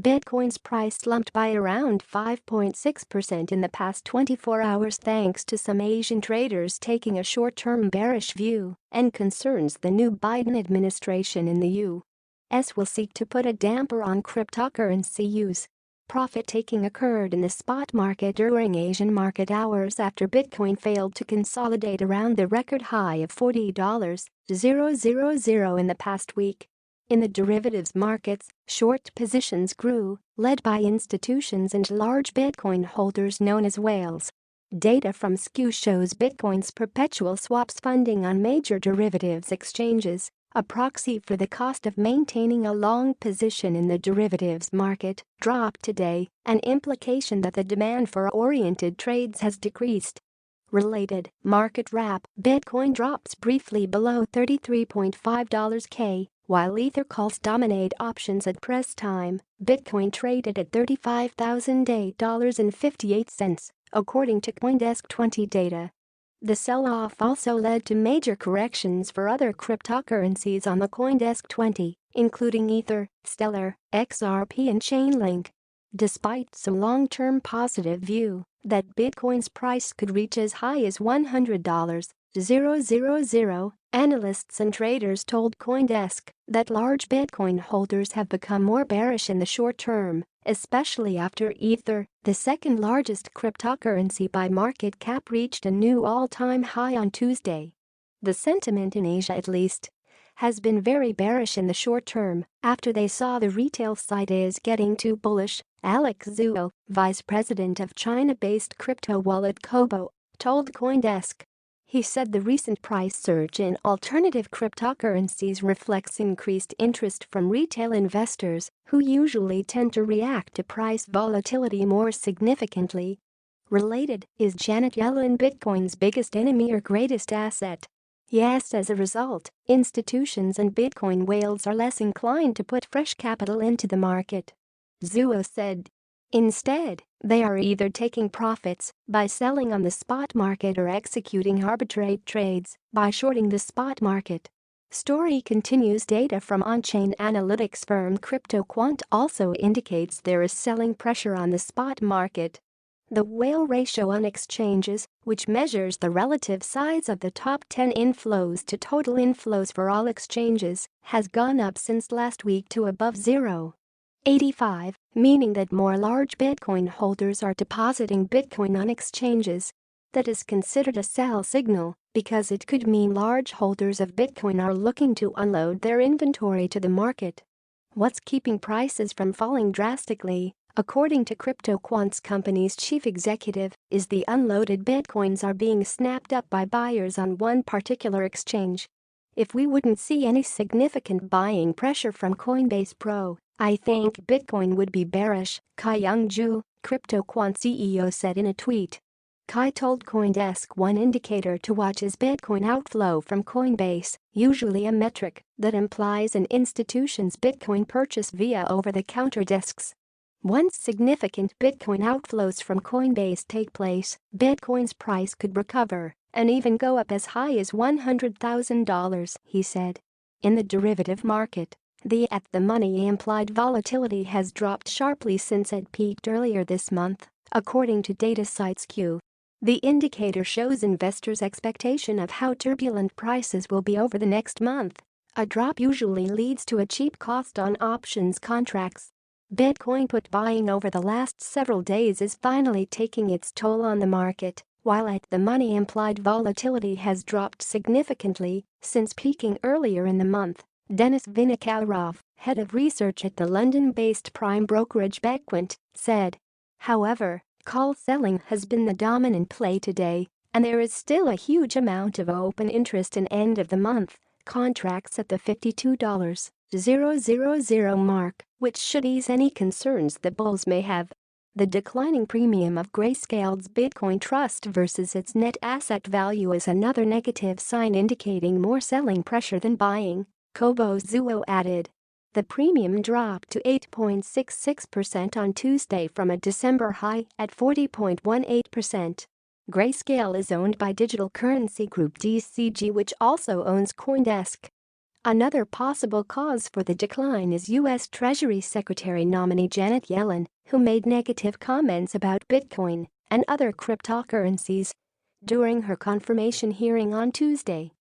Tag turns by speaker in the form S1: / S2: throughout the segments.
S1: Bitcoin's price slumped by around 5.6% in the past 24 hours thanks to some Asian traders taking a short-term bearish view and concerns the new Biden administration in the U.S. will seek to put a damper on cryptocurrency use. Profit-taking occurred in the spot market during Asian market hours after Bitcoin failed to consolidate around the record high of $40,000 in the past week. In the derivatives markets, short positions grew, led by institutions and large Bitcoin holders known as whales. Data from Skew shows Bitcoin's perpetual swaps funding on major derivatives exchanges, a proxy for the cost of maintaining a long position in the derivatives market, dropped today, an implication that the demand for oriented trades has decreased. Related market wrap: Bitcoin drops briefly below $33.5K. While Ether calls dominate options at press time, Bitcoin traded at $35,008.58, according to CoinDesk 20 data. The sell-off also led to major corrections for other cryptocurrencies on the CoinDesk 20, including Ether, Stellar, XRP and Chainlink. Despite some long-term positive view that Bitcoin's price could reach as high as $100,000, analysts and traders told CoinDesk that large Bitcoin holders have become more bearish in the short term, especially after Ether, the second largest cryptocurrency by market cap, reached a new all-time high on Tuesday. The sentiment in Asia, at least, has been very bearish in the short term after they saw the retail side is getting too bullish. Alex Zhuo, vice president of China-based crypto wallet Cobo, told CoinDesk. He said the recent price surge in alternative cryptocurrencies reflects increased interest from retail investors who usually tend to react to price volatility more significantly. Related, is Janet Yellen Bitcoin's biggest enemy or greatest asset? Yes, as a result, institutions and Bitcoin whales are less inclined to put fresh capital into the market. Zhuo said. Instead, they are either taking profits by selling on the spot market or executing arbitrate trades by shorting the spot market. Story continues. Data from on-chain analytics firm CryptoQuant also indicates there is selling pressure on the spot market. The whale ratio on exchanges, which measures the relative size of the top 10 inflows to total inflows for all exchanges, has gone up since last week to above 0.85, meaning that more large Bitcoin holders are depositing Bitcoin on exchanges. That is considered a sell signal because it could mean large holders of Bitcoin are looking to unload their inventory to the market. What's keeping prices from falling drastically, according to CryptoQuant's company's chief executive, is the unloaded Bitcoins are being snapped up by buyers on one particular exchange. If we wouldn't see any significant buying pressure from Coinbase Pro, I think Bitcoin would be bearish, Kai-Young Ju, CryptoQuant CEO, said in a tweet. Kai told CoinDesk one indicator to watch is Bitcoin outflow from Coinbase, usually a metric that implies an institution's Bitcoin purchase via over-the-counter desks. Once significant Bitcoin outflows from Coinbase take place, Bitcoin's price could recover and even go up as high as $100,000, he said. In the derivative market, the at-the-money implied volatility has dropped sharply since it peaked earlier this month, according to data site Skew. The indicator shows investors' expectation of how turbulent prices will be over the next month. A drop usually leads to a cheap cost on options contracts. Bitcoin put buying over the last several days is finally taking its toll on the market, while at-the-money implied volatility has dropped significantly since peaking earlier in the month. Denis Vinokourov, head of research at the London-based prime brokerage Bequant, said. However, call selling has been the dominant play today, and there is still a huge amount of open interest in end-of-the-month contracts at the $52,000 mark, which should ease any concerns the bulls may have. The declining premium of Grayscale's Bitcoin Trust versus its net asset value is another negative sign indicating more selling pressure than buying, Cobo Zhuo added. The premium dropped to 8.66% on Tuesday from a December high at 40.18%. Grayscale is owned by digital currency group DCG, which also owns CoinDesk. Another possible cause for the decline is U.S. Treasury Secretary nominee Janet Yellen, who made negative comments about Bitcoin and other cryptocurrencies during her confirmation hearing on Tuesday.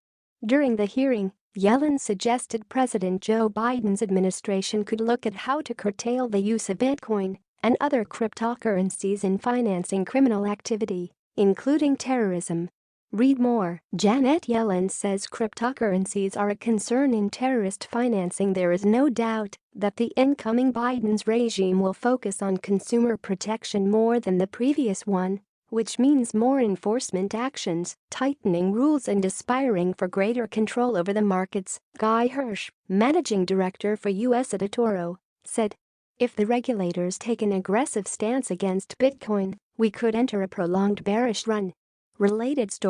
S1: During the hearing, Yellen suggested President Joe Biden's administration could look at how to curtail the use of Bitcoin and other cryptocurrencies in financing criminal activity, including terrorism. Read more. Janet Yellen says cryptocurrencies are a concern in terrorist financing. There is no doubt that the incoming Biden's regime will focus on consumer protection more than the previous one, which means more enforcement actions, tightening rules and aspiring for greater control over the markets, Guy Hirsch, managing director for U.S. eToro, said. If the regulators take an aggressive stance against Bitcoin, we could enter a prolonged bearish run. Related story.